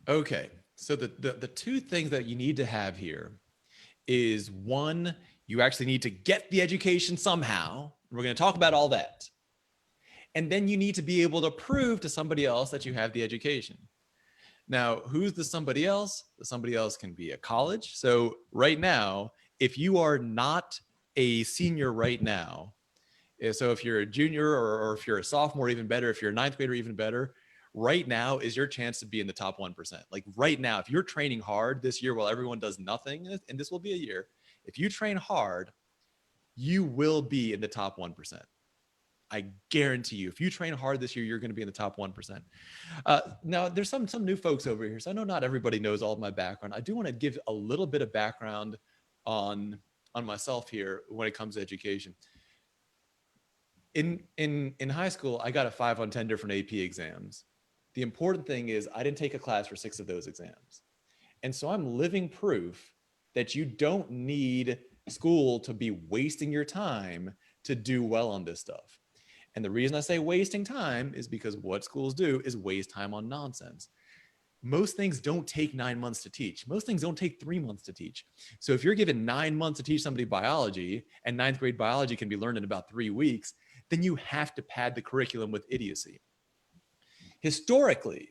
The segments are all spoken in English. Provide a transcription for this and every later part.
Okay. So the two things that you need to have here is one, you actually need to get the education somehow. We're going to talk about all that. And then you need to be able to prove to somebody else that you have the education. Now, who's the somebody else? The somebody else can be a college. So right now, if you are not a senior right now, so if you're a junior or if you're a sophomore, even better, if you're a ninth grader, even better, right now is your chance to be in the top 1%. Like right now, if you're training hard this year while everyone does nothing, and this will be a year, if you train hard, you will be in the top 1%. I guarantee you, if you train hard this year, you're going to be in the top 1%. Now, there's some new folks over here, so I know not everybody knows all of my background. I do want to give a little bit of background on on myself here when it comes to education. In high school, I got a 5 on 10 different AP exams. The important thing is I didn't take a class for 6 of those exams. And so I'm living proof that you don't need school to be wasting your time to do well on this stuff. And the reason I say wasting time is because what schools do is waste time on nonsense. Most things don't take 9 months to teach. Most things don't take 3 months to teach. So if you're given 9 months to teach somebody biology and ninth grade biology can be learned in about 3 weeks, then you have to pad the curriculum with idiocy. Historically,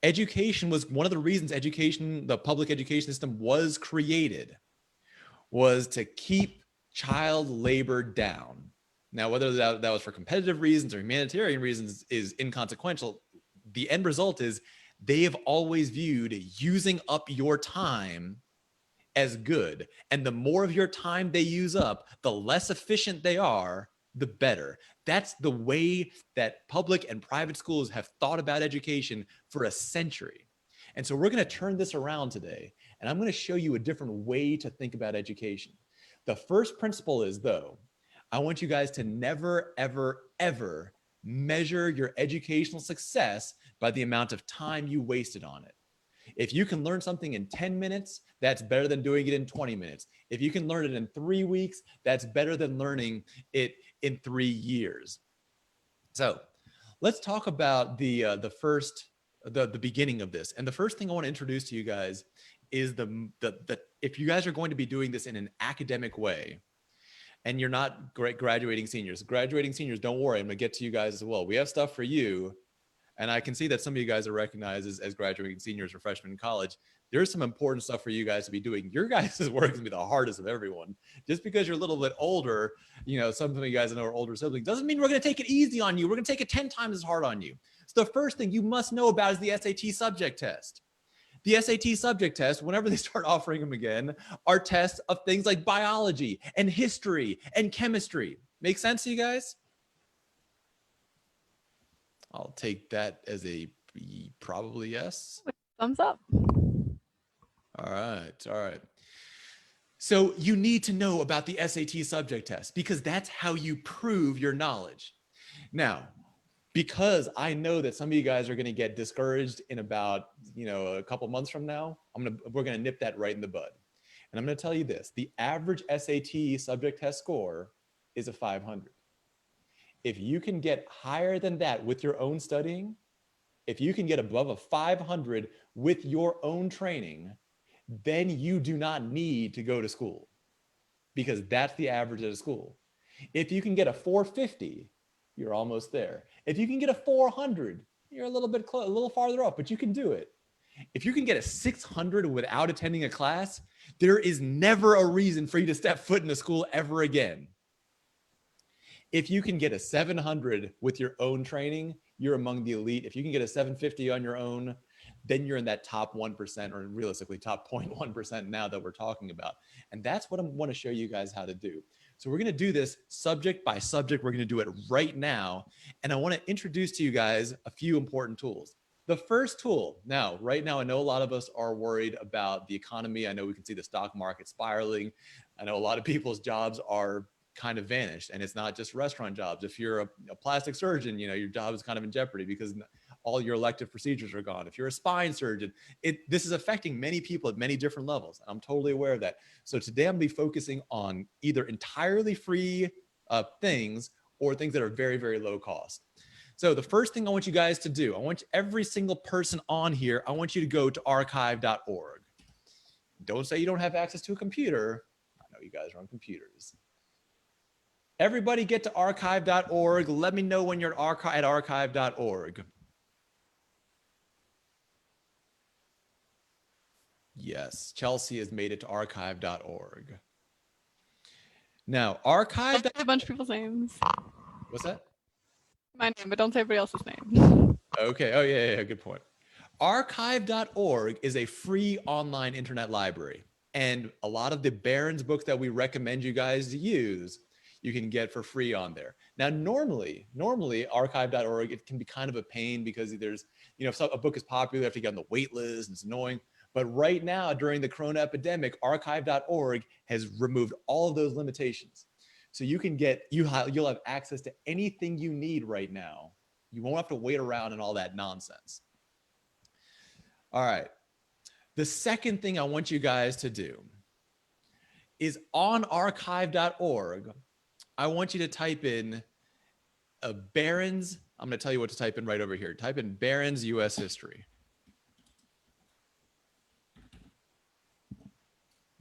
education was one of the reasons education, the public education system was created, was to keep child labor down. Now, whether that was for competitive reasons or humanitarian reasons is inconsequential. The end result is they have always viewed using up your time as good. And the more of your time they use up, the less efficient they are, the better. That's the way that public and private schools have thought about education for a century. And so we're going to turn this around today, and I'm going to show you a different way to think about education. The first principle is, though, I want you guys to never, ever, ever measure your educational success by the amount of time you wasted on it. If you can learn something in 10 minutes, that's better than doing it in 20 minutes. If you can learn it in 3 weeks, that's better than learning it in 3 years. So let's talk about the beginning of this. And the first thing I want to introduce to you guys is the if you guys are going to be doing this in an academic way, and you're not graduating seniors, don't worry, I'm going to get to you guys as well. We have stuff for you. And I can see that some of you guys are recognized as graduating seniors or freshmen in college. There's some important stuff for you guys to be doing. Your guys' work is going to be the hardest of everyone. Just because you're a little bit older, some of you guys know are older siblings, doesn't mean we're going to take it easy on you. We're going to take it 10 times as hard on you. So the first thing you must know about is the SAT subject test. The SAT subject test, whenever they start offering them again, are tests of things like biology and history and chemistry. Make sense to you guys? I'll take that as a probably yes. Thumbs up. All right. All right. So you need to know about the SAT subject test because that's how you prove your knowledge. Now, because I know that some of you guys are going to get discouraged in about, a couple months from now, we're going to nip that right in the bud. And I'm going to tell you this, the average SAT subject test score is a 500. If you can get higher than that with your own studying, if you can get above a 500 with your own training, then you do not need to go to school because that's the average at a school. If you can get a 450, you're almost there. If you can get a 400, you're a little bit a little farther up, but you can do it. If you can get a 600 without attending a class, there is never a reason for you to step foot in a school ever again. If you can get a 700 with your own training, you're among the elite. If you can get a 750 on your own, then you're in that top 1% or realistically top 0.1% now that we're talking about. And that's what I want to show you guys how to do. So we're going to do this subject by subject. We're going to do it right now. And I want to introduce to you guys a few important tools. The first tool, now, right now, I know a lot of us are worried about the economy. I know we can see the stock market spiraling. I know a lot of people's jobs are kind of vanished, and it's not just restaurant jobs. If you're a plastic surgeon, your job is kind of in jeopardy because all your elective procedures are gone. If you're a spine surgeon, this is affecting many people at many different levels. I'm totally aware of that. So today I'm going to be focusing on either entirely free things or things that are very, very low cost. So the first thing I want you guys to do, I want every single person on here, I want you to go to archive.org. Don't say you don't have access to a computer. I know you guys are on computers. Everybody get to archive.org. Let me know when you're at archive.org. Yes, Chelsea has made it to archive.org. Now, archive. A bunch of people's names. What's that? My name, but don't say everybody else's name. Okay. Oh, yeah. Good point. Archive.org is a free online internet library. And a lot of the Barron's books that we recommend you guys to use, you can get for free on there. Now, normally archive.org, it can be kind of a pain because there's, if a book is popular, you have to get on the wait list and it's annoying. But right now, during the corona epidemic, archive.org has removed all of those limitations. So you can you'll have access to anything you need right now. You won't have to wait around and all that nonsense. All right. The second thing I want you guys to do is on archive.org, I want you to type in Barron's. I'm going to tell you what to type in right over here. Type in Barron's U.S. History.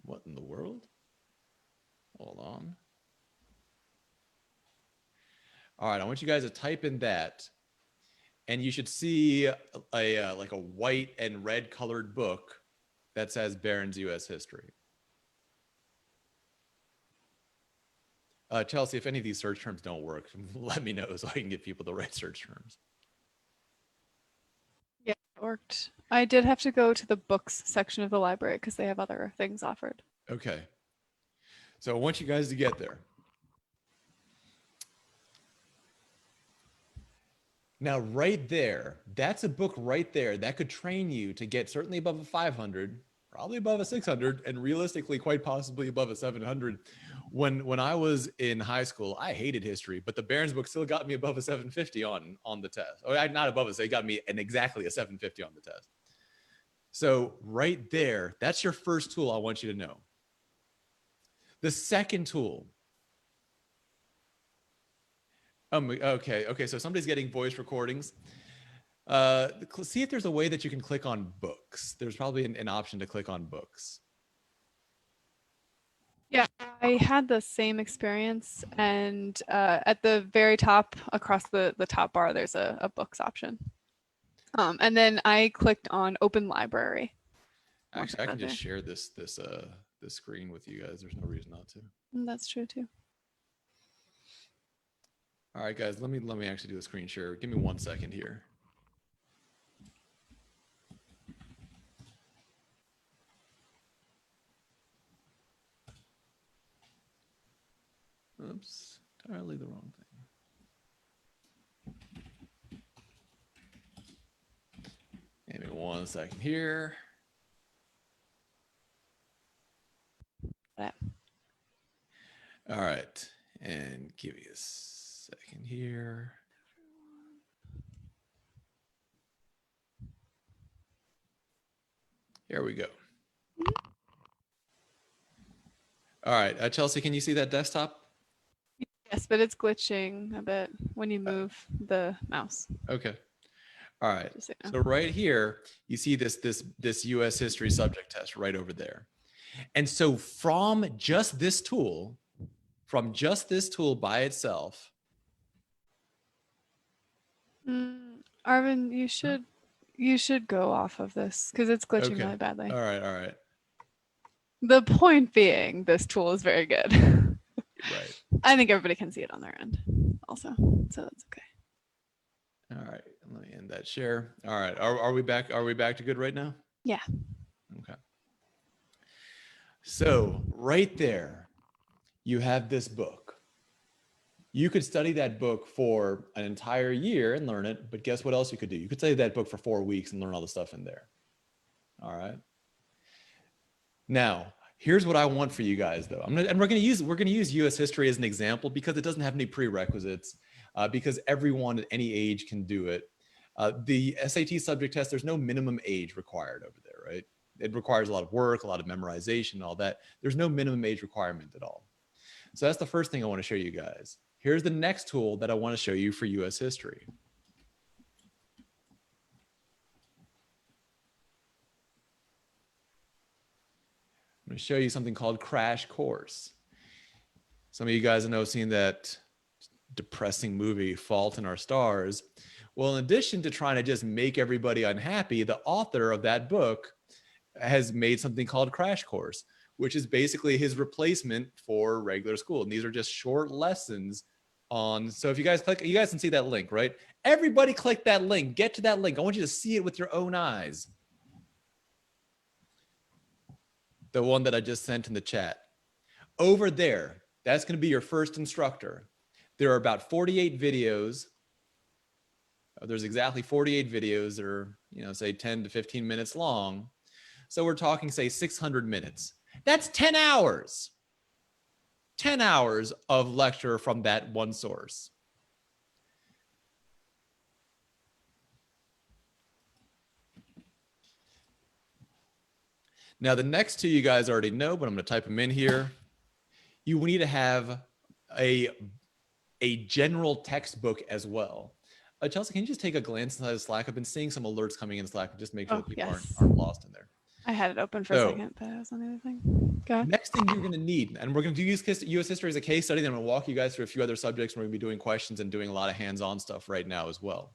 What in the world? Hold on. All right, I want you guys to type in that, and you should see like a white and red colored book that says Barron's U.S. History. Chelsea, if any of these search terms don't work, let me know so I can give people the right search terms. Yeah, it worked. I did have to go to the books section of the library because they have other things offered. Okay. So I want you guys to get there. Now, right there, that's a book right there that could train you to get certainly above a 500, probably above a 600, and realistically, quite possibly above a 700. When I was in high school, I hated history, but the Barron's book still got me above a 750 on the test. Or not above it, so it got me exactly a 750 on the test. So right there, that's your first tool I want you to know. The second tool. Okay. So somebody's getting voice recordings. See if there's a way that you can click on books. There's probably an option to click on books. Yeah, I had the same experience, and at the very top, across the top bar, there's a books option. And then I clicked on Open Library. Actually, I can just share this screen with you guys. There's no reason not to. That's true too. All right, guys, let me actually do a screen share. Give me 1 second here. Oops, entirely the wrong thing. Give me 1 second here. All right, and give me a second here. Here we go. All right, Chelsea, can you see that desktop? Yes, but it's glitching a bit when you move the mouse. Okay. All right. So right here, you see this U.S. history subject test right over there. And so from just this tool by itself. Arvin, you should go off of this because it's glitching really badly. All right. The point being, this tool is very good. Right. I think everybody can see it on their end also, so that's okay. All right, let me end that share. All right, are we back? Are we back to good right now? Yeah. Okay. So right there, you have this book. You could study that book for an entire year and learn it, but guess what else you could do? You could study that book for 4 weeks and learn all the stuff in there. All right. Now, here's what I want for you guys, though. We're going to use U.S. history as an example because it doesn't have any prerequisites, because everyone at any age can do it. The SAT subject test, there's no minimum age required over there, right? It requires a lot of work, a lot of memorization, and all that. There's no minimum age requirement at all. So that's the first thing I want to show you guys. Here's the next tool that I want to show you for U.S. history. going to show you something called Crash Course. Some of you guys have seen that depressing movie, Fault in Our Stars. Well, in addition to trying to just make everybody unhappy, the author of that book has made something called Crash Course, which is basically his replacement for regular school. And these are just short lessons on. So if you guys click, you guys can see that link, right? Everybody click that link. Get to that link. I want you to see it with your own eyes. The one that I just sent in the chat. Over there, that's going to be your first instructor. There are about 48 videos. There's exactly 48 videos that are, say 10 to 15 minutes long. So we're talking, say, 600 minutes. That's 10 hours. 10 hours of lecture from that one source. Now, the next two you guys already know, but I'm going to type them in here. You need to have a general textbook as well. Chelsea, can you just take a glance inside Slack? I've been seeing some alerts coming in Slack. Just make sure that people aren't lost in there. I had it open for a second, but I was on the other thing. Go ahead. Next thing you're going to need, and we're going to use U.S. history as a case study, then I'm going to walk you guys through a few other subjects. We're going to be doing questions and doing a lot of hands-on stuff right now as well.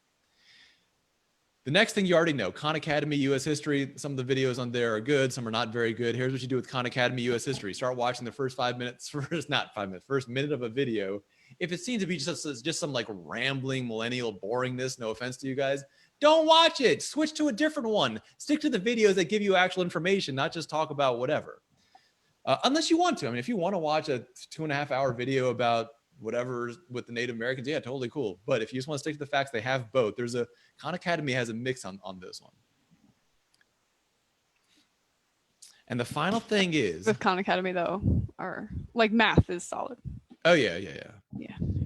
The next thing you already know, Khan Academy U.S. History. Some of the videos on there are good. Some are not very good. Here's what you do with Khan Academy U.S. History. Start watching the first 5 minutes, first minute of a video. If it seems to be just some like rambling millennial boringness, no offense to you guys, don't watch it. Switch to a different one. Stick to the videos that give you actual information, not just talk about whatever. Unless you want to. I mean, if you want to watch a 2.5 hour video about whatever with the Native Americans, yeah, totally cool. But if you just want to stick to the facts, they have both. Khan Academy has a mix on this one. And the final thing is with Khan Academy though, or like math is solid. Oh yeah.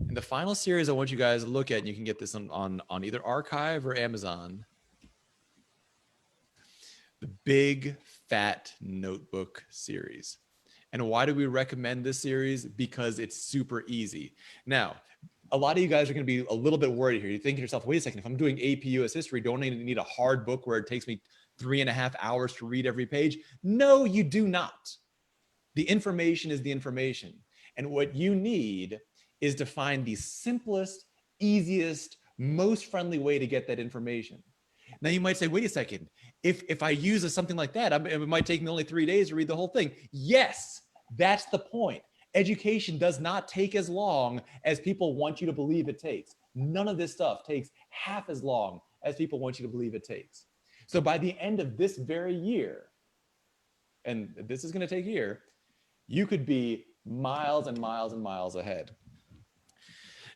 And the final series I want you guys to look at, and you can get this on either Archive or Amazon. The Big Fat Notebook series. And why do we recommend this series? Because it's super easy. Now, a lot of you guys are going to be a little bit worried here. You think to yourself, wait a second, if I'm doing AP US history, don't I need a hard book where it takes me 3.5 hours to read every page? No, you do not. The information is the information. And what you need is to find the simplest, easiest, most friendly way to get that information. Now you might say, wait a second, if I use something like that, it might take me only 3 days to read the whole thing. Yes, that's the point. Education does not take as long as people want you to believe it takes. None of this stuff takes half as long as people want you to believe it takes. So by the end of this very year, and this is going to take a year, you could be miles and miles and miles ahead.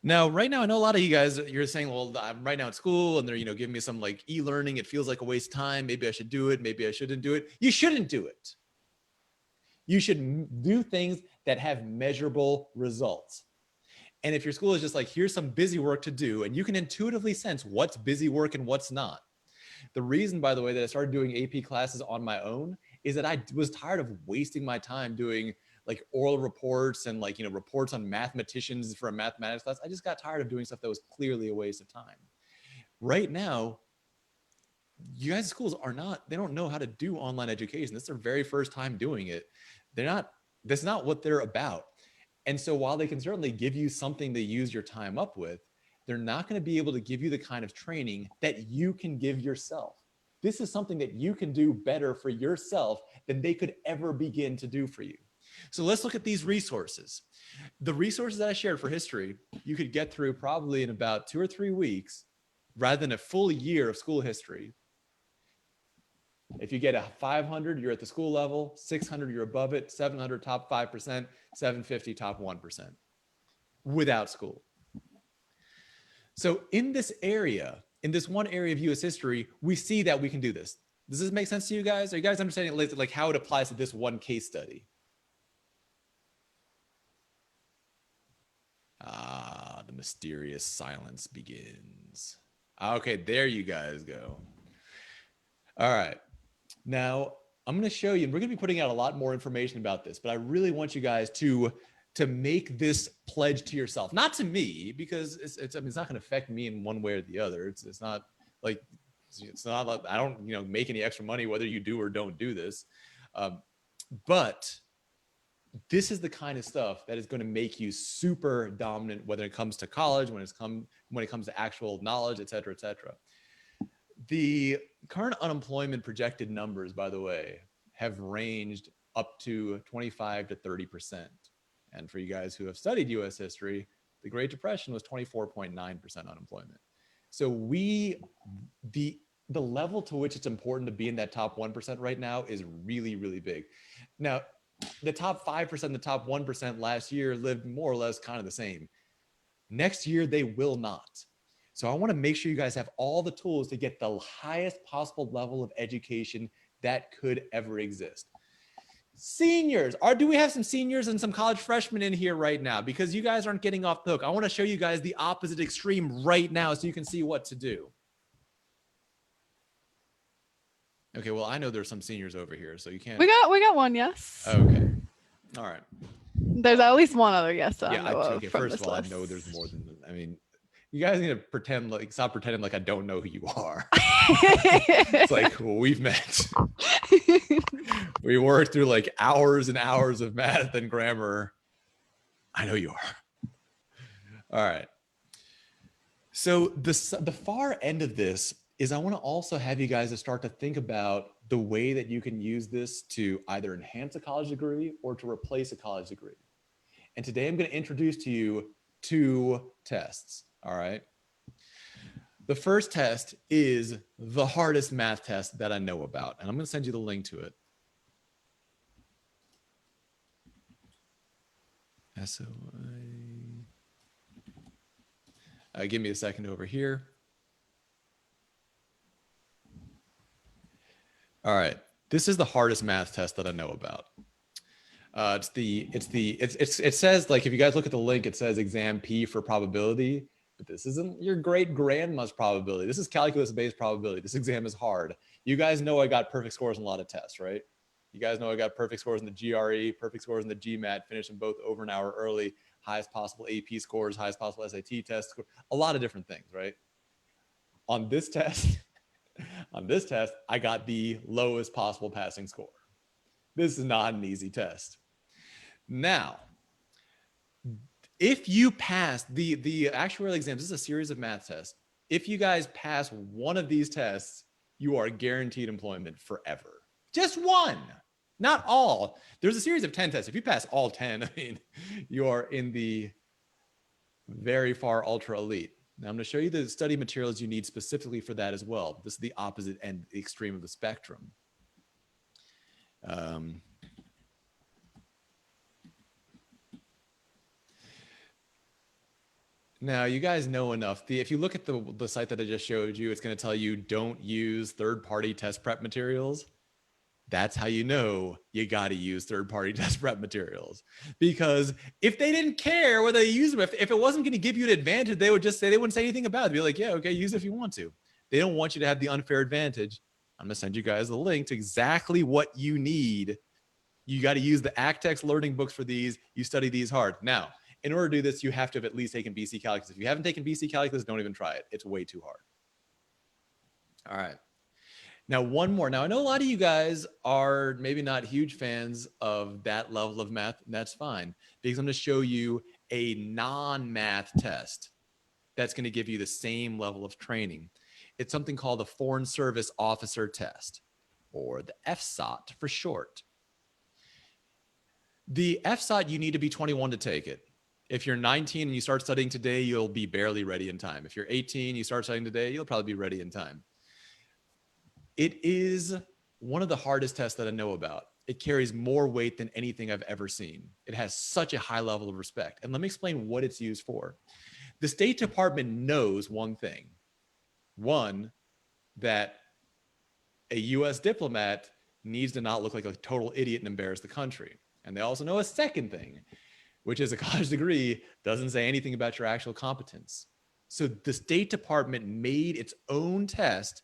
Now, right now, I know a lot of you guys, you're saying, well, I'm right now at school and they're, giving me some like e-learning. It feels like a waste of time. Maybe I should do it. Maybe I shouldn't do it. You shouldn't do it. You should do things that have measurable results. And if your school is just like, here's some busy work to do, and you can intuitively sense what's busy work and what's not. The reason, by the way, that I started doing AP classes on my own is that I was tired of wasting my time doing like oral reports and like, reports on mathematicians for a mathematics class. I just got tired of doing stuff that was clearly a waste of time. Right now, you guys' schools they don't know how to do online education. This is their very first time doing it. That's not what they're about. And so while they can certainly give you something to use your time up with, they're not going to be able to give you the kind of training that you can give yourself. This is something that you can do better for yourself than they could ever begin to do for you. So let's look at these resources. The resources that I shared for history, you could get through probably in about 2 or 3 weeks rather than a full year of school history. If you get a 500, you're at the school level, 600, you're above it, 700, top 5%, 750, top 1% without school. So in this area, in this one area of US history, we see that we can do this. Does this make sense to you guys? Are you guys understanding like how it applies to this one case study? The mysterious silence begins. Okay, there you guys go. All right. Now, I'm going to show you, and we're going to be putting out a lot more information about this, but I really want you guys to make this pledge to yourself, not to me, because it's not going to affect me in one way or the other. It's not like I don't, make any extra money whether you do or don't do this. But this is the kind of stuff that is going to make you super dominant, whether it comes to college, when it comes to actual knowledge, et cetera, et cetera. The current unemployment projected numbers, by the way, have ranged up to 25 to 30%. And for you guys who have studied US history, the Great Depression was 24.9% unemployment. So the level to which it's important to be in that top 1% right now is really, really big. Now, the top 5%, the top 1% last year lived more or less kind of the same. Next year, they will not. So I want to make sure you guys have all the tools to get the highest possible level of education that could ever exist. Seniors, do we have some seniors and some college freshmen in here right now? Because you guys aren't getting off the hook. I want to show you guys the opposite extreme right now so you can see what to do. Okay, well, I know there's some seniors over here, so you can't. We got one, yes. Okay. All right. There's at least one other yes that Yeah, I know of okay, from first this of all, list. I know there's more than, I mean, you guys need to stop pretending like I don't know who you are. It's like, well, we've met. We worked through like hours and hours of math and grammar. I know you are. All right. So the far end of this is I want to also have you guys to start to think about the way that you can use this to either enhance a college degree or to replace a college degree. And today I'm going to introduce to you 2 tests. All right. The first test is the hardest math test that I know about, and I'm going to send you the link to it. Give me a second over here. All right, this is the hardest math test that I know about. It says, like, if you guys look at the link, it says exam P for probability, but this isn't your great grandma's probability. This is calculus-based probability. This exam is hard. You guys know I got perfect scores in a lot of tests, right? You guys know I got perfect scores in the GRE, perfect scores in the GMAT, finished them both over an hour early, highest possible AP scores, highest possible SAT test score, a lot of different things, right? On this test, I got the lowest possible passing score. This is not an easy test. Now, if you pass the actuarial exams, this is a series of math tests. If you guys pass one of these tests, you are guaranteed employment forever. Just one, not all. There's a series of 10 tests. If you pass all 10, I mean, you are in the very far ultra elite. Now I'm going to show you the study materials you need specifically for that as well. This is the opposite end, the extreme of the spectrum. Now, you guys know enough. If you look at the site that I just showed you, it's going to tell you don't use third-party test prep materials. That's how you know you got to use third-party test prep materials. Because if they didn't care whether they use them, if it wasn't going to give you an advantage, they would just say, they wouldn't say anything about it. They'd be like, yeah, okay, use it if you want to. They don't want you to have the unfair advantage. I'm going to send you guys the link to exactly what you need. You got to use the ACTEX learning books for these. You study these hard. Now, in order to do this, you have to have at least taken BC Calculus. If you haven't taken BC Calculus, don't even try it. It's way too hard. All right. Now, one more. Now, I know a lot of you guys are maybe not huge fans of that level of math, and that's fine, because I'm going to show you a non-math test that's going to give you the same level of training. It's something called the Foreign Service Officer Test, or the FSOT for short. The FSOT, you need to be 21 to take it. If you're 19 and you start studying today, you'll be barely ready in time. If you're 18, you start studying today, you'll probably be ready in time. It is one of the hardest tests that I know about. It carries more weight than anything I've ever seen. It has such a high level of respect. And let me explain what it's used for. The State Department knows one thing. One, that a US diplomat needs to not look like a total idiot and embarrass the country. And they also know a second thing, which is a college degree doesn't say anything about your actual competence. So the State Department made its own test.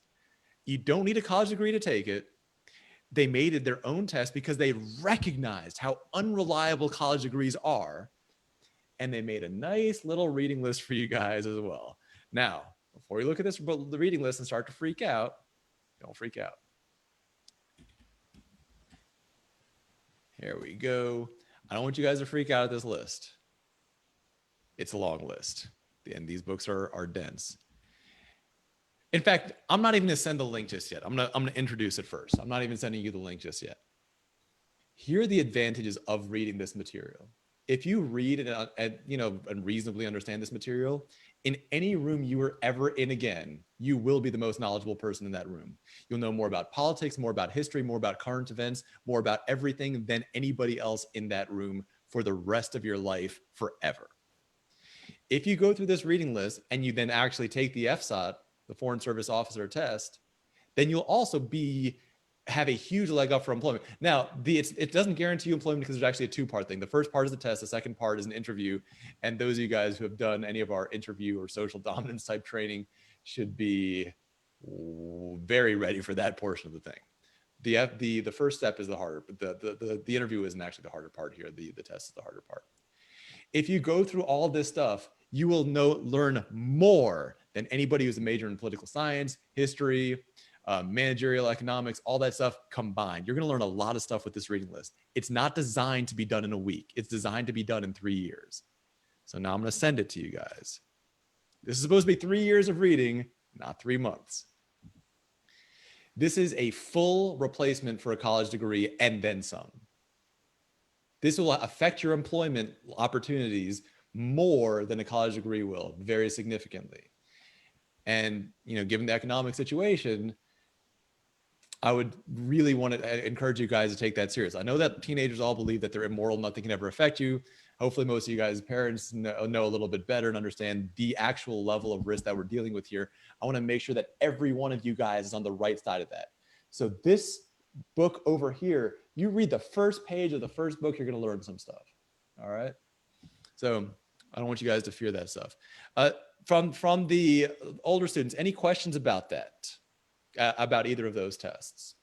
You don't need a college degree to take it. They made it their own test because they recognized how unreliable college degrees are. And they made a nice little reading list for you guys as well. Now, before you look at the reading list and start to freak out, don't freak out. Here we go. I don't want you guys to freak out at this list. It's a long list, and these books are dense. In fact, I'm not even going to send the link just yet. I'm gonna introduce it first. I'm not even sending you the link just yet. Here are the advantages of reading this material. If you read and reasonably understand this material, in any room you are ever in again, you will be the most knowledgeable person in that room. You'll know more about politics, more about history, more about current events, more about everything than anybody else in that room for the rest of your life forever. If you go through this reading list and you then actually take the FSOT, the Foreign Service Officer test, then you'll also have a huge leg up for employment. Now, it doesn't guarantee you employment because there's actually a two-part thing. The first part is the test. The second part is an interview. And those of you guys who have done any of our interview or social dominance type training should be very ready for that portion of the thing. The first step is the harder, but the interview isn't actually the harder part here. The test is the harder part. If you go through all this stuff, you will learn more than anybody who's a major in political science, history, managerial economics, all that stuff combined. You're going to learn a lot of stuff with this reading list. It's not designed to be done in a week. It's designed to be done in 3 years. So now I'm going to send it to you guys. This is supposed to be 3 years of reading, not 3 months. This is a full replacement for a college degree and then some. This will affect your employment opportunities more than a college degree will, very significantly. And, given the economic situation, I would really want to encourage you guys to take that serious. I know that teenagers all believe that they're immoral, nothing can ever affect you. Hopefully most of you guys' parents know a little bit better and understand the actual level of risk that we're dealing with here. I want to make sure that every one of you guys is on the right side of that. So this book over here, you read the first page of the first book, you're going to learn some stuff. All right. So I don't want you guys to fear that stuff. From the older students, any questions about that, about either of those tests?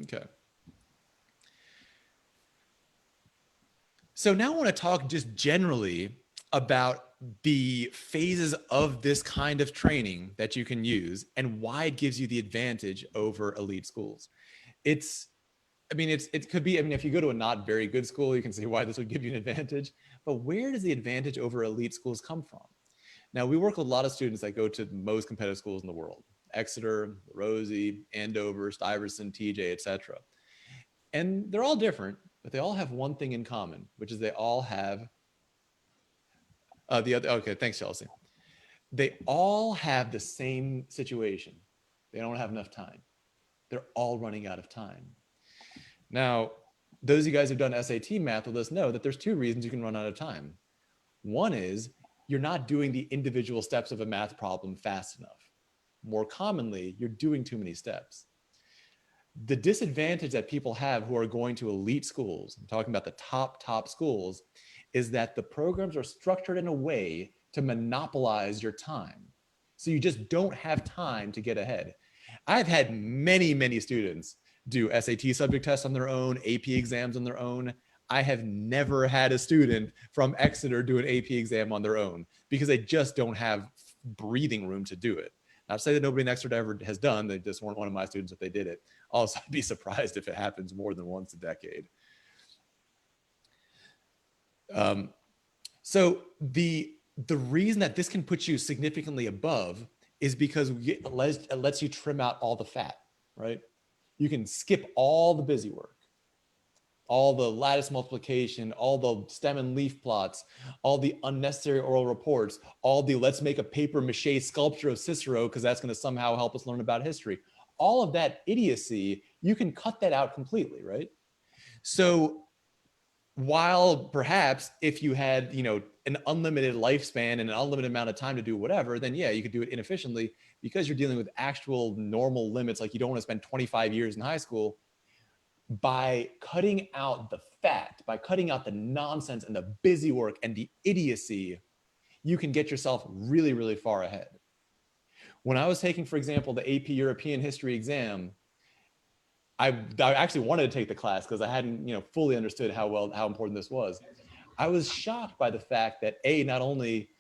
Okay. So now I want to talk just generally about the phases of this kind of training that you can use and why it gives you the advantage over elite schools. It could be, if you go to a not very good school, you can see why this would give you an advantage, but where does the advantage over elite schools come from? Now, we work with a lot of students that go to the most competitive schools in the world: Exeter, Rosie, Andover, Stuyvesant, TJ, etc. And they're all different, but they all have one thing in common, which is they all have okay, thanks, Chelsea. They all have the same situation. They don't have enough time. They're all running out of time. Now, those of you guys who've done SAT math with us know that there's 2 reasons you can run out of time. One is you're not doing the individual steps of a math problem fast enough. More commonly, you're doing too many steps. The disadvantage that people have who are going to elite schools, I'm talking about the top schools, is that the programs are structured in a way to monopolize your time. So you just don't have time to get ahead. I've had many students do SAT subject tests on their own, AP exams on their own. I have never had a student from Exeter do an AP exam on their own because they just don't have breathing room to do it. Not to say that nobody in Exeter ever has done, they just weren't one of my students if they did it. Also, I'd be surprised if it happens more than once a decade. So the reason that this can put you significantly above is because it lets you trim out all the fat, right? You can skip all the busy work, all the lattice multiplication, all the stem and leaf plots, all the unnecessary oral reports, all the let's make a paper mache sculpture of Cicero because that's going to somehow help us learn about history. All of that idiocy, you can cut that out completely, right? So while perhaps if you had, an unlimited lifespan and an unlimited amount of time to do whatever, then yeah, you could do it inefficiently because you're dealing with actual normal limits. Like you don't want to spend 25 years in high school. By cutting out the fat, by cutting out the nonsense and the busy work and the idiocy, you can get yourself really, really far ahead. When I was taking, for example, the AP European History exam, I actually wanted to take the class because I hadn't, fully understood how important this was. I was shocked by the fact that not only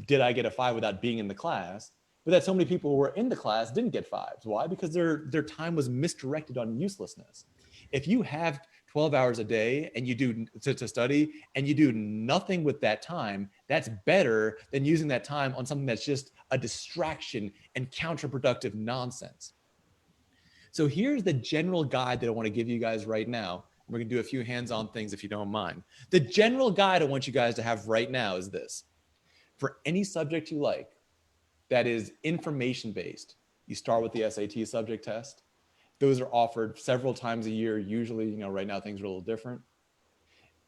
did I get a 5 without being in the class, but that so many people who were in the class didn't get fives. Why? Because their time was misdirected on uselessness. If you have 12 hours a day and you do to study and you do nothing with that time, that's better than using that time on something that's just a distraction and counterproductive nonsense. So here's the general guide that I want to give you guys right now. We're going to do a few hands-on things if you don't mind. The general guide I want you guys to have right now is this. For any subject you like that is information-based, you start with the SAT subject test. Those are offered several times a year. Usually, right now things are a little different.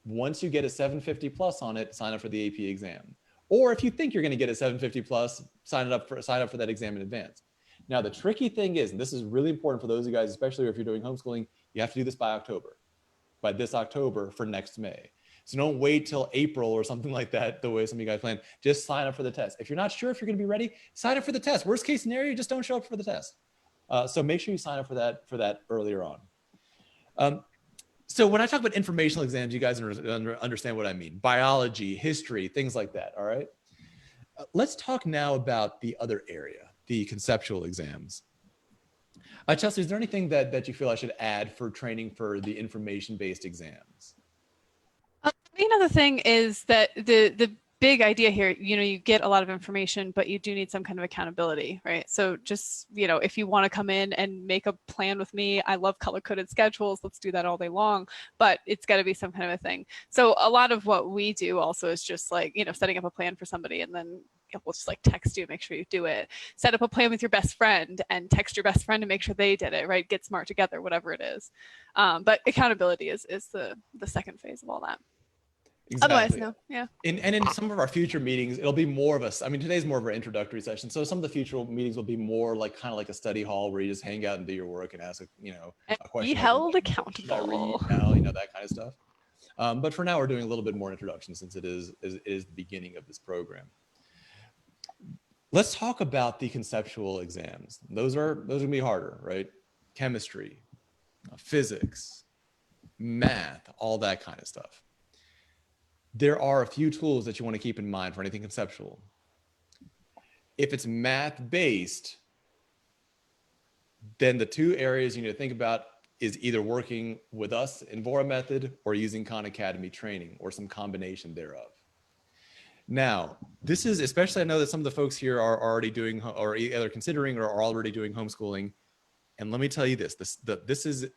Once you get a 750 plus on it, sign up for the AP exam. Or if you think you're going to get a 750 plus, sign up for that exam in advance. Now, the tricky thing is, and this is really important for those of you guys, especially if you're doing homeschooling, you have to do this by this October for next May. So don't wait till April or something like that, the way some of you guys plan. Just sign up for the test. If you're not sure if you're going to be ready, sign up for the test. Worst case scenario, just don't show up for the test. So make sure you sign up for that earlier on. So when I talk about informational exams, you guys understand what I mean. Biology, history, things like that, all right? Let's talk now about the other area, the conceptual exams. Chelsea, is there anything that you feel I should add for training for the information-based exams? Another thing is that the big idea here, you get a lot of information, but you do need some kind of accountability, right? So just, if you want to come in and make a plan with me, I love color-coded schedules. Let's do that all day long, but it's got to be some kind of a thing. So a lot of what we do also is just like, setting up a plan for somebody, and then we'll just like text you, make sure you do it. Set up a plan with your best friend and text your best friend to make sure they did it, right? Get smart together, whatever it is. But accountability is the second phase of all that. Exactly. Otherwise, no. Yeah. And in some of our future meetings, it'll be more of today's more of an introductory session. So some of the future meetings will be more like kind of like a study hall where you just hang out and do your work and ask a question. Be held accountable. That kind of stuff. But for now, we're doing a little bit more introduction since it is the beginning of this program. Let's talk about the conceptual exams. Those are gonna be harder, right? Chemistry, physics, math, all that kind of stuff. There are a few tools that you want to keep in mind for anything conceptual. If it's math-based, then the two areas you need to think about is either working with us in Vora method or using Khan Academy training or some combination thereof. Now, this is especially, I know that some of the folks here are already doing or either considering or are already doing homeschooling. And let me tell you this is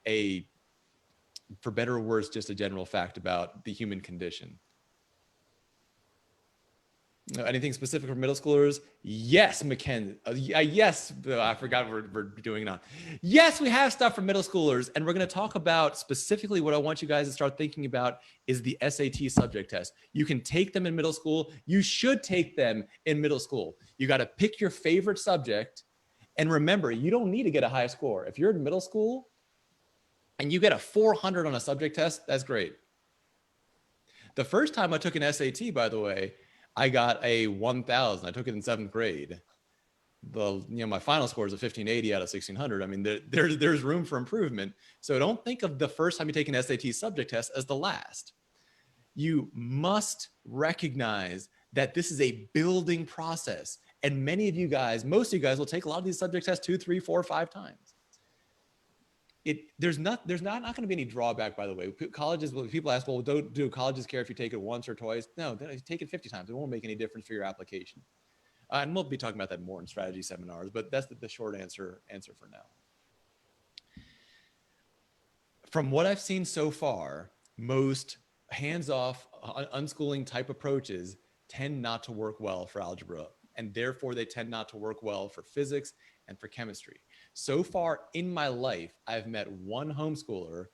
for better or worse, just a general fact about the human condition. Anything specific for middle schoolers? Yes, Mackenzie. Yes, I forgot we're doing it on. Yes, we have stuff for middle schoolers, and we're going to talk about specifically what I want you guys to start thinking about is the SAT subject test. You can take them in middle school. You should take them in middle school. You got to pick your favorite subject, and remember, you don't need to get a high score. If you're in middle school and you get a 400 on a subject test, that's great. The first time I took an SAT, by the way, I got a 1,000. I took it in 7th grade. My final score is a 1580 out of 1600. I mean, there's room for improvement. So don't think of the first time you take an SAT subject test as the last. You must recognize that this is a building process. And many of you guys, most of you guys will take a lot of these subject tests 2, 3, 4, 5 times. There's not going to be any drawback, by the way. Colleges, people ask, well, do colleges care if you take it once or twice? No, take it 50 times. It won't make any difference for your application. And we'll be talking about that more in strategy seminars, but that's the short answer for now. From what I've seen so far, most hands-off unschooling type approaches tend not to work well for algebra, and therefore they tend not to work well for physics and for chemistry. So far in my life, I've met one homeschooler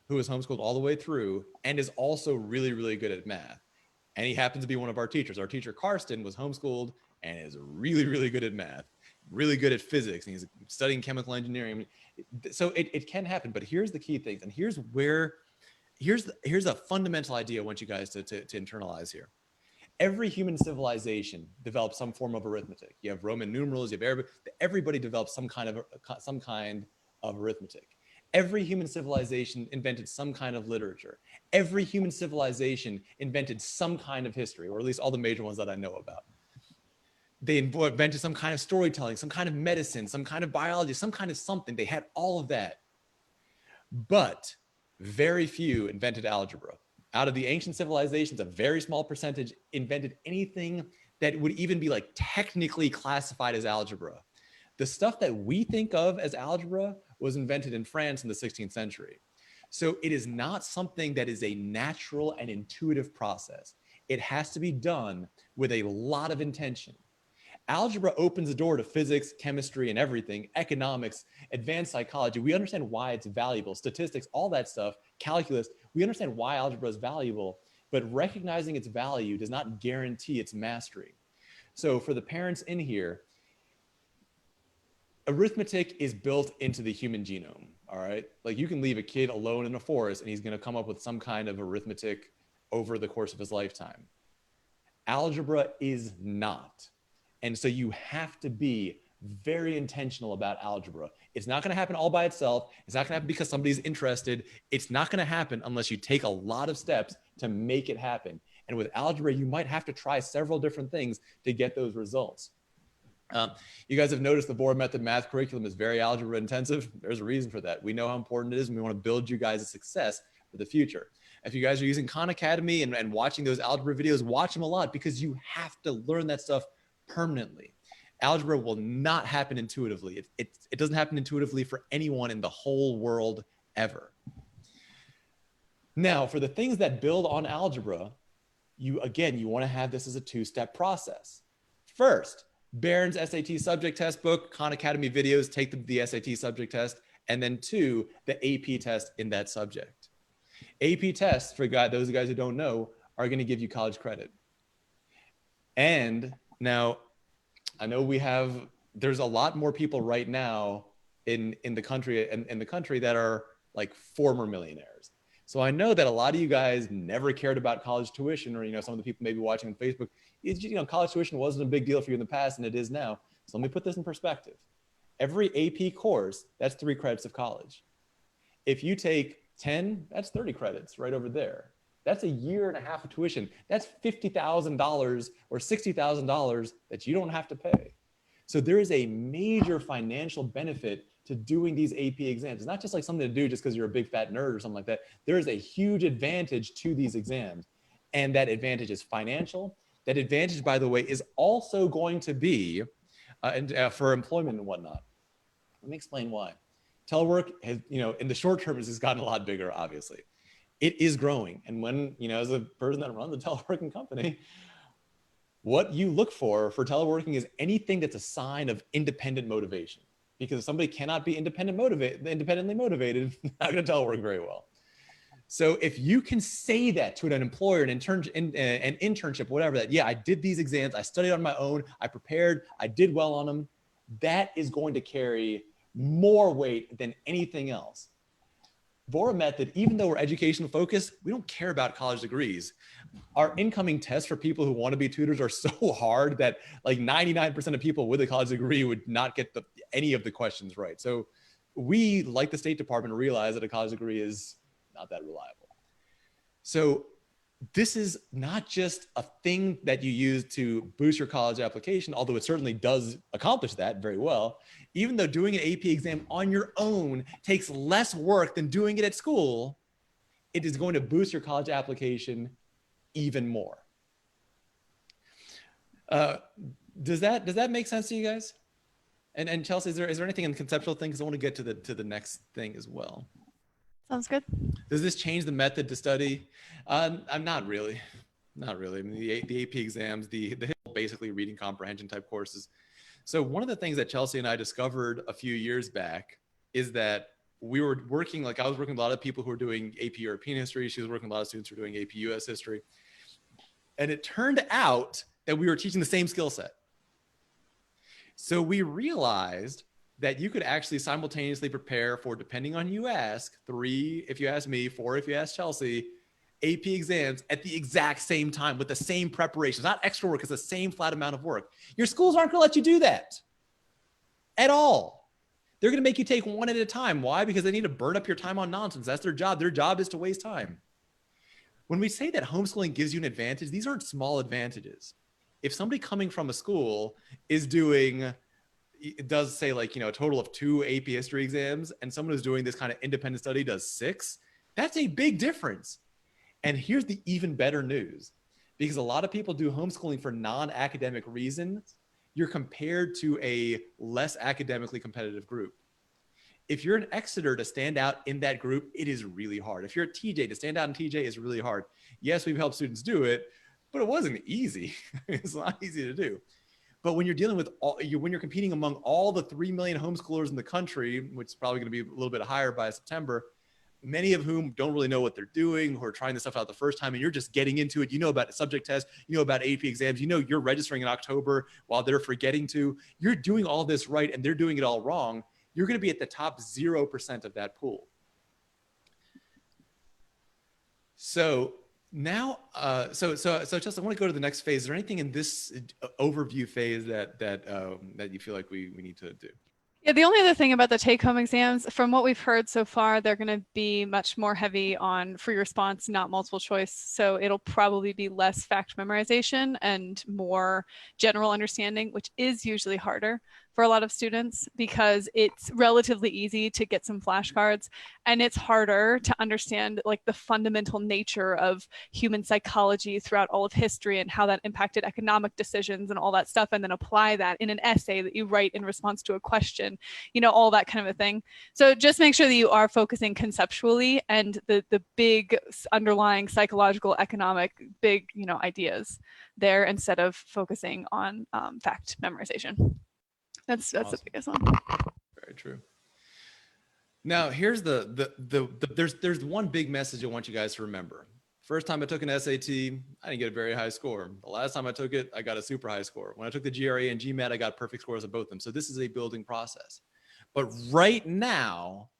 who is homeschooled all the way through and is also really, really good at math. And he happens to be one of our teachers. Our teacher, Karsten, was homeschooled and is really, really good at math, really good at physics, and he's studying chemical engineering. So it can happen, but here's the key things. And here's a fundamental idea I want you guys to internalize here. Every human civilization developed some form of arithmetic. You have Roman numerals, you have Arabic. Everybody developed some kind of arithmetic. Every human civilization invented some kind of literature. Every human civilization invented some kind of history, or at least all the major ones that I know about. They invented some kind of storytelling, some kind of medicine, some kind of biology, some kind of something. They had all of that. But very few invented algebra. Out of the ancient civilizations, a very small percentage invented anything that would even be like technically classified as algebra. The stuff that we think of as algebra was invented in France in the 16th century. So it is not something that is a natural and intuitive process. It has to be done with a lot of intention. Algebra opens the door to physics, chemistry, and everything, economics, advanced psychology. We understand why it's valuable, statistics, all that stuff, calculus. We understand why algebra is valuable, but recognizing its value does not guarantee its mastery. So for the parents in here, arithmetic is built into the human genome, all right? Like you can leave a kid alone in a forest and he's gonna come up with some kind of arithmetic over the course of his lifetime. Algebra is not. And so you have to be very intentional about algebra. It's not going to happen all by itself. It's not going to happen because somebody's interested. It's not going to happen unless you take a lot of steps to make it happen. And with algebra, you might have to try several different things to get those results. You guys have noticed the Bohr method math curriculum is very algebra intensive. There's a reason for that. We know how important it is, and we want to build you guys a success for the future. If you guys are using Khan Academy and watching those algebra videos, watch them a lot because you have to learn that stuff permanently. Algebra will not happen intuitively. It doesn't happen intuitively for anyone in the whole world ever. Now, for the things that build on algebra, you want to have this as a two-step process. First, Barron's SAT subject test book, Khan Academy videos, take the SAT subject test, and then two, the AP test in that subject. AP tests, for those guys who don't know, are going to give you college credit. And now, I know there's a lot more people right now in the country that are like former millionaires. So I know that a lot of you guys never cared about college tuition, or some of the people maybe watching on Facebook, college tuition wasn't a big deal for you in the past, and it is now. So let me put this in perspective. Every AP course, that's 3 credits of college. If you take 10, that's 30 credits right over there. That's a year and a half of tuition. That's $50,000 or $60,000 that you don't have to pay. So there is a major financial benefit to doing these AP exams. It's not just like something to do just because you're a big fat nerd or something like that. There is a huge advantage to these exams. And that advantage is financial. That advantage, by the way, is also going to be for employment and whatnot. Let me explain why. Telework has, in the short term, has gotten a lot bigger, obviously. It is growing. And when, as a person that runs a teleworking company, what you look for teleworking is anything that's a sign of independent motivation. Because if somebody cannot be independently motivated, not going to telework very well. So if you can say that to an employer, an internship, whatever, that, yeah, I did these exams, I studied on my own, I prepared, I did well on them, that is going to carry more weight than anything else. Bohr method, even though we're educational focused, we don't care about college degrees. Our incoming tests for people who want to be tutors are so hard that like 99% of people with a college degree would not get any of the questions right. So we, like the State Department, realize that a college degree is not that reliable. So this is not just a thing that you use to boost your college application, although it certainly does accomplish that very well. Even though doing an AP exam on your own takes less work than doing it at school, it is going to boost your college application even more. Does that make sense to you guys? And Chelsea, is there anything in the conceptual thing? Because I want to get to the next thing as well. Sounds good. Does this change the method to study? I'm not really. Not really. I mean, the AP exams, the basically reading comprehension type courses. So one of the things that Chelsea and I discovered a few years back is that we were working, I was working with a lot of people who were doing AP European history. She was working with a lot of students who were doing AP US history. And it turned out that we were teaching the same skill set. So we realized that you could actually simultaneously prepare for, depending on who you ask, 3 if you ask me, 4 if you ask Chelsea, AP exams at the exact same time with the same preparation. It's not extra work, it's the same flat amount of work. Your schools aren't going to let you do that at all. They're going to make you take one at a time. Why? Because they need to burn up your time on nonsense. That's their job. Their job is to waste time. When we say that homeschooling gives you an advantage, these aren't small advantages. if somebody coming from a school is doing, it does say like, a total of 2 AP history exams, and someone who's doing this kind of independent study does 6, that's a big difference. And here's the even better news, because a lot of people do homeschooling for non-academic reasons. You're compared to a less academically competitive group. If you're an Exeter, to stand out in that group, it is really hard. If you're a TJ, to stand out in TJ is really hard. Yes, we've helped students do it, but it wasn't easy. It's not easy to do. But when you're dealing with when you're competing among all the 3 million homeschoolers in the country, which is probably going to be a little bit higher by September, many of whom don't really know what they're doing, who are trying this stuff out the first time, and you're just getting into it. You know about subject tests, you know about AP exams, you're registering in October while they're forgetting to. You're doing all this right, and they're doing it all wrong. You're going to be at the top 0% of that pool. So now, so just I want to go to the next phase. Is there anything in this overview phase that you feel like we need to do? Yeah, the only other thing about the take-home exams, from what we've heard so far, they're going to be much more heavy on free response, not multiple choice. So it'll probably be less fact memorization and more general understanding, which is usually harder for a lot of students because it's relatively easy to get some flashcards, and it's harder to understand like the fundamental nature of human psychology throughout all of history and how that impacted economic decisions and all that stuff, and then apply that in an essay that you write in response to a question, all that kind of a thing. So just make sure that you are focusing conceptually and the big underlying psychological, economic, big, awideas there instead of focusing on fact memorization. That's awesome. The biggest one. Very true. Now here's there's one big message I want you guys to remember. First time I took an SAT, I didn't get a very high score. The last time I took it, I got a super high score. When I took the GRE and GMAT, I got perfect scores of both of them. So this is a building process. But right now,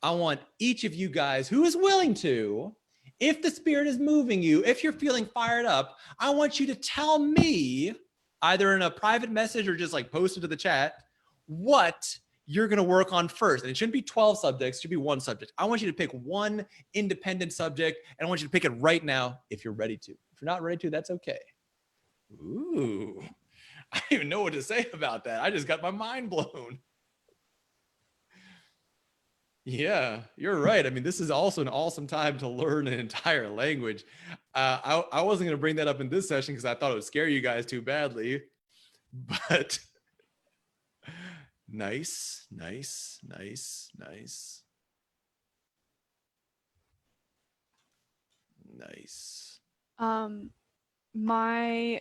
I want each of you guys who is willing to, if the spirit is moving you, if you're feeling fired up, I want you to tell me, either in a private message or just like post it to the chat, what you're going to work on first. And it shouldn't be 12 subjects, it should be 1 subject. I want you to pick 1 independent subject, and I want you to pick it right now if you're ready to. If you're not ready to, that's okay. Ooh, I don't even know what to say about that. I just got my mind blown. Yeah, you're right. I mean, this is also an awesome time to learn an entire language. I wasn't going to bring that up in this session because I thought it would scare you guys too badly, but nice. Nice. My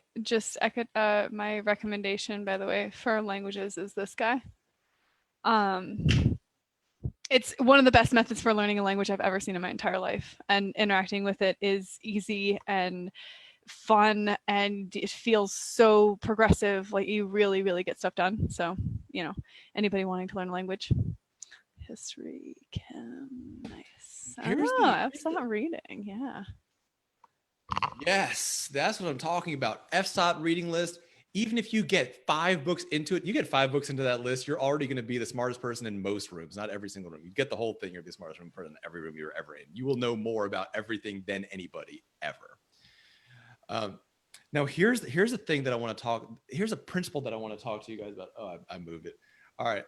my recommendation, by the way, for languages is this guy. It's one of the best methods for learning a language I've ever seen in my entire life, and interacting with it is easy and fun, and it feels so progressive. Like you really, really get stuff done. So, anybody wanting to learn a language, history, chem, nice. FSOT reading, yeah. Yes, that's what I'm talking about. FSOT reading list. Even if you get 5 books into it, you get 5 books into that list, you're already going to be the smartest person in most rooms, not every single room. You get the whole thing, you're the smartest person in every room you're ever in. You will know more about everything than anybody ever. Now here's the thing that I want to talk. Here's a principle that I want to talk to you guys about. Oh, I moved it. All right.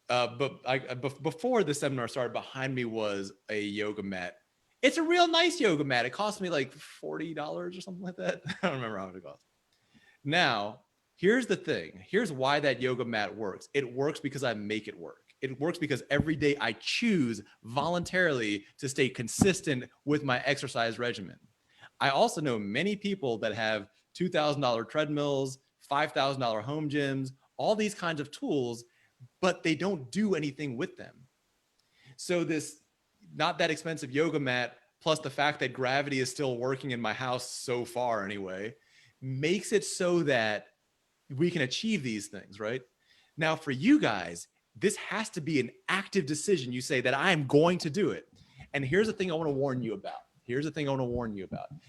But before the seminar started, behind me was a yoga mat. It's a real nice yoga mat. It cost me like $40 or something like that. I don't remember how much it cost. Now, here's the thing. Here's why that yoga mat works. It works because I make it work. It works because every day I choose voluntarily to stay consistent with my exercise regimen. I also know many people that have $2,000 treadmills, $5,000 home gyms, all these kinds of tools, but they don't do anything with them. So this not that expensive yoga mat, plus the fact that gravity is still working in my house so far anyway, makes it so that we can achieve these things, right? Now, for you guys, this has to be an active decision. You say that I am going to do it. And here's the thing I want to warn you about.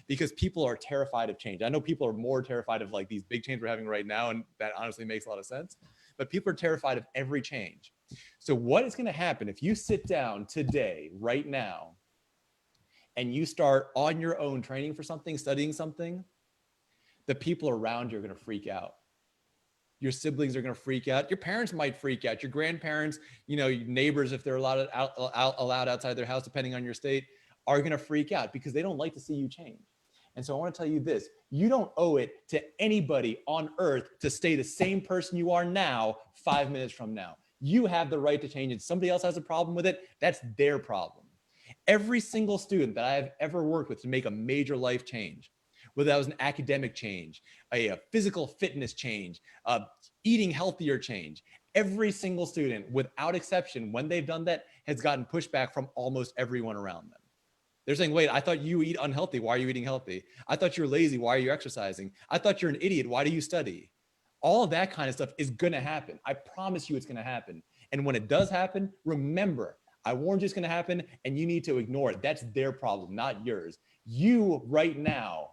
Because people are terrified of change. I know people are more terrified of like these big changes we're having right now, and that honestly makes a lot of sense. But people are terrified of every change. So what is going to happen if you sit down today, right now, and you start on your own training for something, studying something? the people around you are going to freak out. Your siblings are going to freak out. Your parents might freak out. Your grandparents, your neighbors, if they're allowed outside their house, depending on your state, are going to freak out because they don't like to see you change. And so I want to tell you this: you don't owe it to anybody on earth to stay the same person you are now 5 minutes from now. You have the right to change it. Somebody else has a problem with it, that's their problem. Every single student that I have ever worked with to make a major life change, whether that was an academic change, a physical fitness change, eating healthier change, every single student, without exception, when they've done that, has gotten pushback from almost everyone around them. They're saying, wait, I thought you eat unhealthy. Why are you eating healthy? I thought you're lazy. Why are you exercising? I thought you're an idiot. Why do you study? All of that kind of stuff is going to happen. I promise you it's going to happen. And when it does happen, remember, I warned you it's going to happen and you need to ignore it. That's their problem, not yours. You right now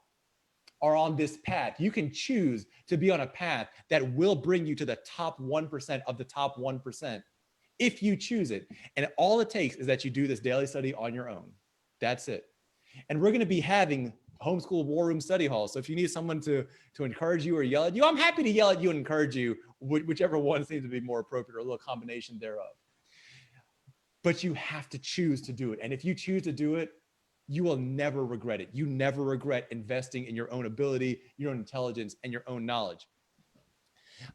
are on this path. You can choose to be on a path that will bring you to the top 1% of the top 1% if you choose it. And all it takes is that you do this daily study on your own. That's it. And we're going to be having Home School War Room study hall. So if you need someone to encourage you or yell at you, I'm happy to yell at you and encourage you, whichever one seems to be more appropriate, or a little combination thereof. But you have to choose to do it. And if you choose to do it, you will never regret it. You never regret investing in your own ability, your own intelligence, and your own knowledge.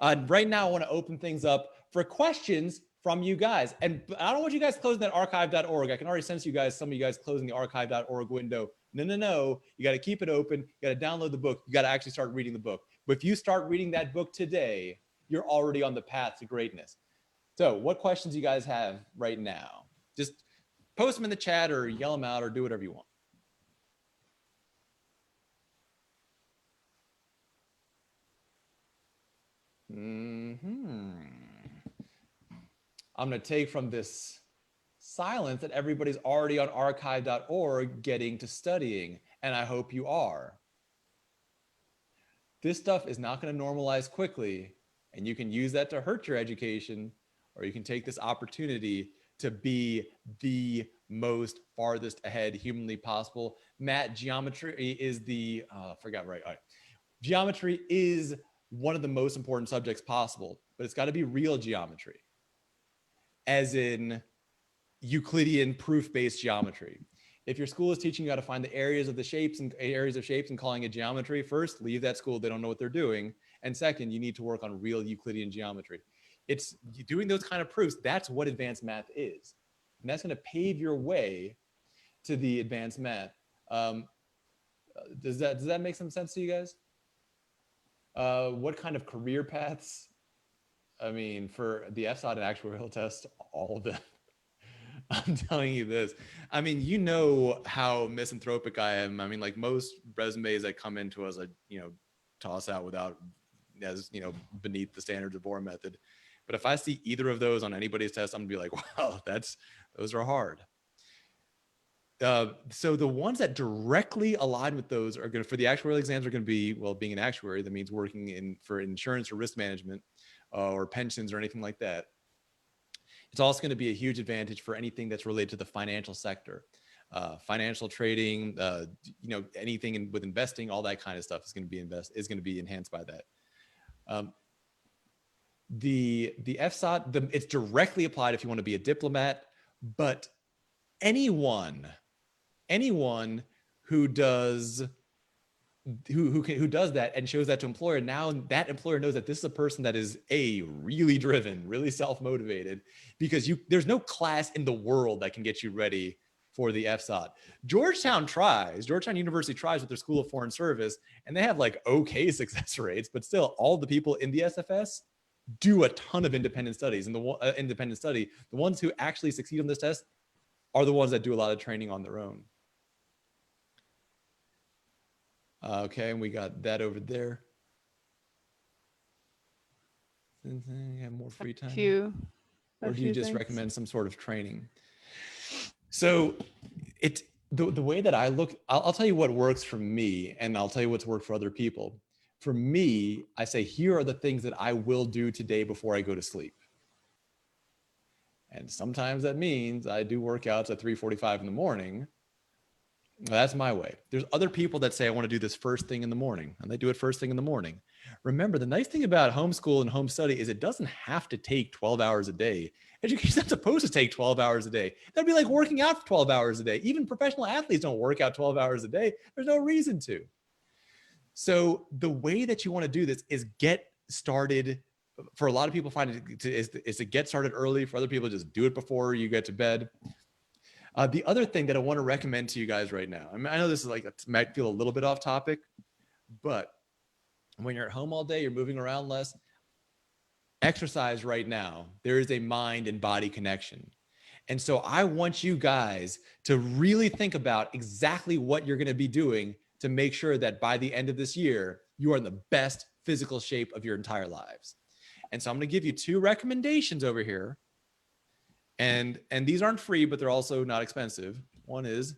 Right now, I want to open things up for questions from you guys. And I don't want you guys closing that archive.org. I can already sense you guys, some of you guys closing the archive.org window. No. You got to keep it open. You got to download the book. You got to actually start reading the book. But if you start reading that book today, you're already on the path to greatness. So what questions do you guys have right now? Just post them in the chat or yell them out or do whatever you want. I'm going to take from this silence that everybody's already on archive.org getting to studying, and I hope you are. This stuff is not going to normalize quickly, and you can use that to hurt your education, or you can take this opportunity to be the most farthest ahead humanly possible. Matt, geometry is Geometry is one of the most important subjects possible, but it's got to be real geometry, as in Euclidean proof-based geometry. If your school is teaching you how to find the areas of shapes and calling it geometry, first, leave that school. They don't know what they're doing. And second, you need to work on real Euclidean geometry. It's doing those kind of proofs. That's what advanced math is. And that's going to pave your way to the advanced math. Does that make some sense to you guys? What kind of career paths? I mean, for the FSOT and actuarial test, all of them. I'm telling you this. I mean, you know how misanthropic I am. I mean, like most resumes that come into us, I toss out without, as beneath the standards of Bohr method. But if I see either of those on anybody's test, I'm gonna be like, wow, those are hard. So the ones that directly align with those are for the actuarial exams are going to be, well, being an actuary, that means working for insurance or risk management or pensions or anything like that. It's also going to be a huge advantage for anything that's related to the financial sector, financial trading, anything with investing, all that kind of stuff is going to be enhanced by that. The FSOT, it's directly applied if you want to be a diplomat, but anyone who does that and shows that to employer, now that employer knows that this is a person that is really driven, really self-motivated, because there's no class in the world that can get you ready for the FSOT. Georgetown University tries with their School of Foreign Service, and they have like okay success rates, but still all the people in the SFS do a ton of independent studies. And the ones who actually succeed on this test are the ones that do a lot of training on their own. Okay, and we got that over there. Have more free time. Or do you just recommend some sort of training? So the way that I look, I'll tell you what works for me, and I'll tell you what's worked for other people. For me, I say, here are the things that I will do today before I go to sleep. And sometimes that means I do workouts at 3:45 in the morning. Well, that's my way. There's other people that say, I want to do this first thing in the morning, and they do it first thing in the morning. Remember, the nice thing about homeschool and home study is it doesn't have to take 12 hours a day. Education's not supposed to take 12 hours a day. That'd be like working out for 12 hours a day. Even professional athletes don't work out 12 hours a day. There's no reason to. So the way that you want to do this is get started. For a lot of people, find it is to get started early. For other people, just do it before you get to bed. The other thing that I want to recommend to you guys right now, I mean, I know this is like, it might feel a little bit off topic, but when you're at home all day, you're moving around less, exercise right now. There is a mind and body connection. And so I want you guys to really think about exactly what you're going to be doing to make sure that by the end of this year, you are in the best physical shape of your entire lives. And so I'm going to give you 2 recommendations over here. And these aren't free, but they're also not expensive. One is,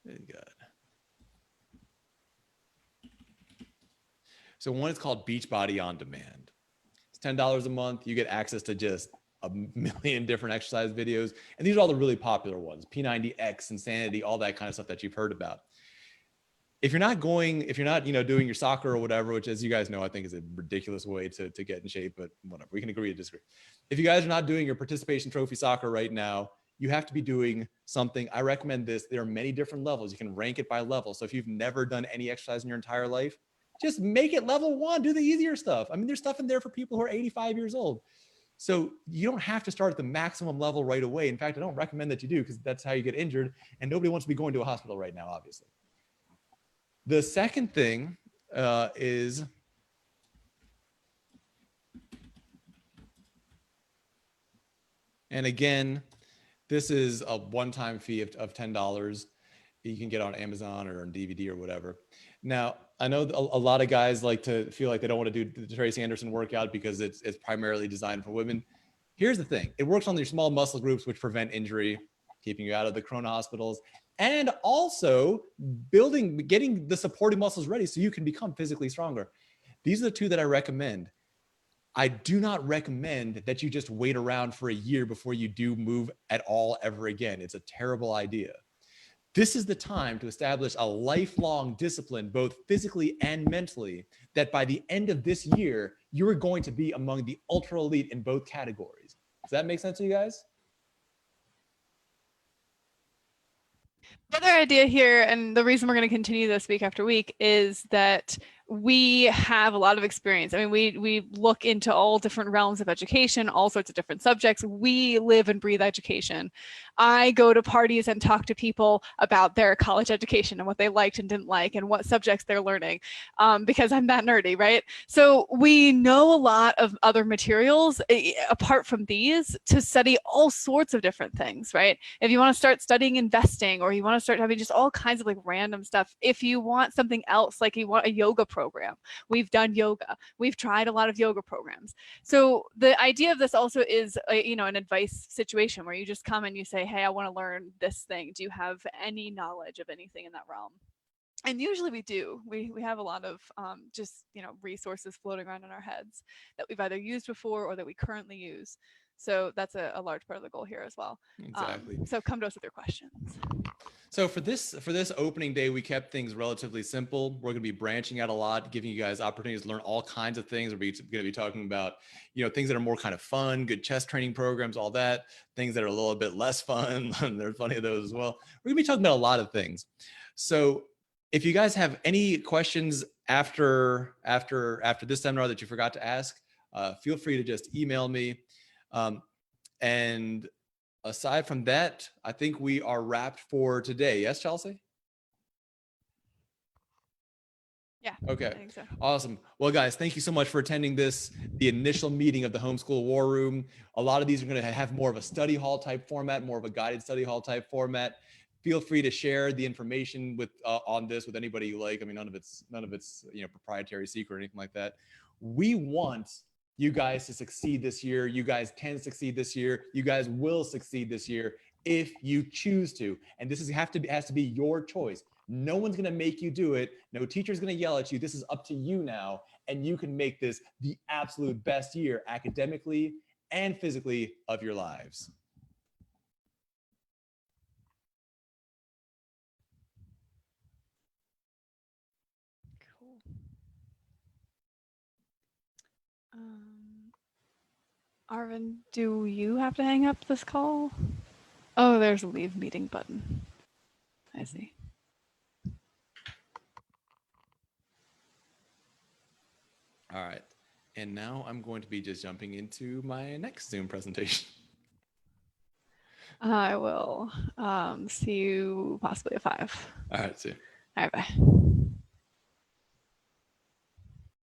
good. So one is called Beachbody On Demand. It's $10 a month. You get access to just a million different exercise videos. And these are all the really popular ones, P90X, Insanity, all that kind of stuff that you've heard about. If you're not, doing your soccer or whatever, which, as you guys know, I think is a ridiculous way to get in shape, but whatever, we can agree to disagree. If you guys are not doing your participation trophy soccer right now, you have to be doing something. I recommend this. There are many different levels. You can rank it by level. So if you've never done any exercise in your entire life, just make it level 1, do the easier stuff. I mean, there's stuff in there for people who are 85 years old. So you don't have to start at the maximum level right away. In fact, I don't recommend that you do, because that's how you get injured, and nobody wants to be going to a hospital right now, obviously. The second thing is, and again, this is a one-time fee of $10. You can get on Amazon or on DVD or whatever. Now, I know a lot of guys like to feel like they don't want to do the Tracy Anderson workout because it's primarily designed for women. Here's the thing. It works on your small muscle groups, which prevent injury, keeping you out of the Corona hospitals, and also getting the supporting muscles ready so you can become physically stronger. These are the 2 that I recommend. I do not recommend that you just wait around for a year before you do move at all ever again. It's a terrible idea. This is the time to establish a lifelong discipline, both physically and mentally, that by the end of this year, you're going to be among the ultra elite in both categories. Does that make sense to you guys? The other idea here, and the reason we're going to continue this week after week, is that we have a lot of experience. I mean, we look into all different realms of education, all sorts of different subjects. We live and breathe education. I go to parties and talk to people about their college education and what they liked and didn't like and what subjects they're learning, because I'm that nerdy, right? So we know a lot of other materials apart from these to study all sorts of different things, right? If you want to start studying investing, or you want to start having just all kinds of like random stuff, if you want something else, like you want a yoga program, we've done yoga, we've tried a lot of yoga programs. So the idea of this also is an advice situation where you just come and you say, hey, I want to learn this thing, do you have any knowledge of anything in that realm? And usually we do. We have a lot of just resources floating around in our heads that we've either used before or that we currently use. So that's a large part of the goal here as well. Exactly. So come to us with your questions. So for this opening day, we kept things relatively simple. We're going to be branching out a lot, giving you guys opportunities to learn all kinds of things. We're going to be talking about, things that are more kind of fun, good chess training programs, all that. Things that are a little bit less fun. There's plenty of those as well. We're going to be talking about a lot of things. So if you guys have any questions after this seminar that you forgot to ask, feel free to just email me. And aside from that, I think we are wrapped for today. Yes, Chelsea? Yeah. Okay. I think so. Awesome. Well, guys, thank you so much for attending the initial meeting of the Home School War Room. A lot of these are going to have more of a study hall type format, more of a guided study hall type format. Feel free to share the information on this with anybody you like. I mean, none of it's proprietary secret or anything like that. We want you guys to succeed this year. You guys can succeed this year. You guys will succeed this year if you choose to. And this has to be your choice. No one's going to make you do it. No teacher's going to yell at you. This is up to you now. And you can make this the absolute best year academically and physically of your lives. Arvin, do you have to hang up this call? Oh, there's a leave meeting button. I see. All right. And now I'm going to be just jumping into my next Zoom presentation. I will see you possibly at 5. All right, see you. All right, bye.